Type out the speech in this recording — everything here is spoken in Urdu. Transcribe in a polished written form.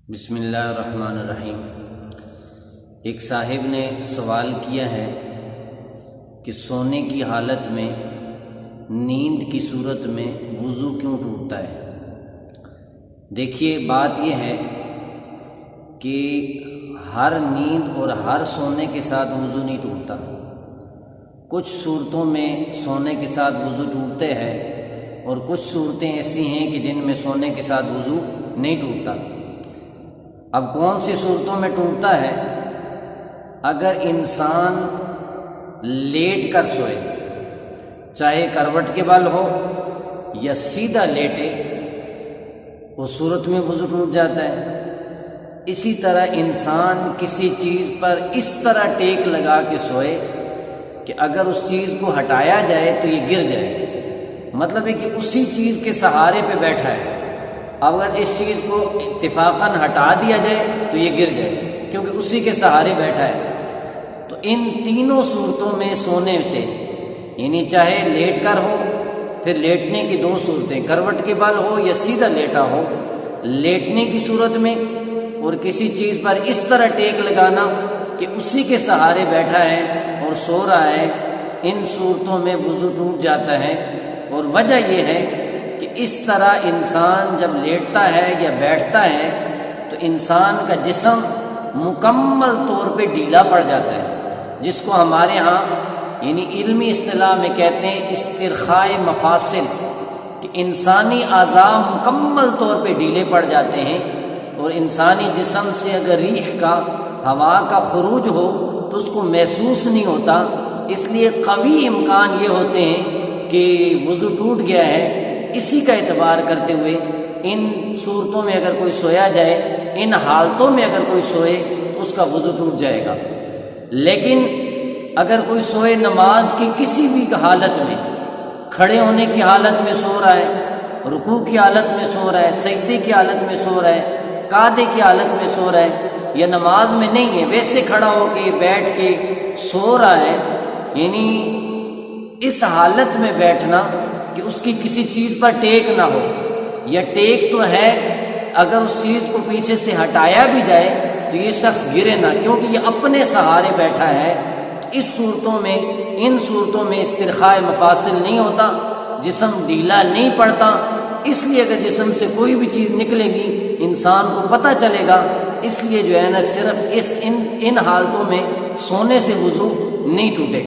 بسم اللہ الرحمن الرحیم۔ ایک صاحب نے سوال کیا ہے کہ سونے کی حالت میں نیند کی صورت میں وضو کیوں ٹوٹتا ہے؟ دیکھیے، بات یہ ہے کہ ہر نیند اور ہر سونے کے ساتھ وضو نہیں ٹوٹتا۔ کچھ صورتوں میں سونے کے ساتھ وضو ٹوٹتے ہیں اور کچھ صورتیں ایسی ہیں کہ جن میں سونے کے ساتھ وضو نہیں ٹوٹتا۔ اب کون سی صورتوں میں ٹوٹتا ہے؟ اگر انسان لیٹ کر سوئے، چاہے کروٹ کے بل ہو یا سیدھا لیٹے، اس صورت میں وضو ٹوٹ جاتا ہے۔ اسی طرح انسان کسی چیز پر اس طرح ٹیک لگا کے سوئے کہ اگر اس چیز کو ہٹایا جائے تو یہ گر جائے، مطلب ہے کہ اسی چیز کے سہارے پہ بیٹھا ہے۔ اگر اس چیز کو اتفاقاً ہٹا دیا جائے تو یہ گر جائے، کیونکہ اسی کے سہارے بیٹھا ہے۔ تو ان تینوں صورتوں میں سونے سے، یعنی چاہے لیٹ کر ہو، پھر لیٹنے کی دو صورتیں، کروٹ کے بل ہو یا سیدھا لیٹا ہو، لیٹنے کی صورت میں اور کسی چیز پر اس طرح ٹیک لگانا کہ اسی کے سہارے بیٹھا ہے اور سو رہا ہے، ان صورتوں میں وضو ٹوٹ جاتا ہے۔ اور وجہ یہ ہے کہ اس طرح انسان جب لیٹتا ہے یا بیٹھتا ہے تو انسان کا جسم مکمل طور پہ ڈھیلا پڑ جاتا ہے، جس کو ہمارے ہاں یعنی علمی اصطلاح میں کہتے ہیں استرخاء مفاصل، کہ انسانی اعضاء مکمل طور پہ ڈھیلے پڑ جاتے ہیں، اور انسانی جسم سے اگر ریح کا، ہوا کا خروج ہو تو اس کو محسوس نہیں ہوتا۔ اس لیے قوی امکان یہ ہوتے ہیں کہ وضو ٹوٹ گیا ہے۔ اسی کا اعتبار کرتے ہوئے ان صورتوں میں اگر کوئی سویا جائے، ان حالتوں میں اگر کوئی سوئے تو اس کا وضو ٹوٹ جائے گا۔ لیکن اگر کوئی سوئے نماز کی کسی بھی حالت میں، کھڑے ہونے کی حالت میں سو رہا ہے، رکوع کی حالت میں سو رہا ہے، سجدے کی حالت میں سو رہا ہے، قعدے کی حالت میں سو رہا ہے، یا نماز میں نہیں ہے، ویسے کھڑا ہو کے بیٹھ کے سو رہا ہے، یعنی اس حالت میں بیٹھنا کہ اس کی کسی چیز پر ٹیک نہ ہو، یا ٹیک تو ہے، اگر اس چیز کو پیچھے سے ہٹایا بھی جائے تو یہ شخص گرے نہ، کیونکہ یہ اپنے سہارے بیٹھا ہے۔ تو اس صورتوں میں، ان صورتوں میں استرخاء مفاصل نہیں ہوتا، جسم ڈھیلا نہیں پڑتا۔ اس لیے اگر جسم سے کوئی بھی چیز نکلے گی انسان کو پتہ چلے گا۔ اس لیے جو ہے نا، صرف ان حالتوں میں سونے سے وضو نہیں ٹوٹے۔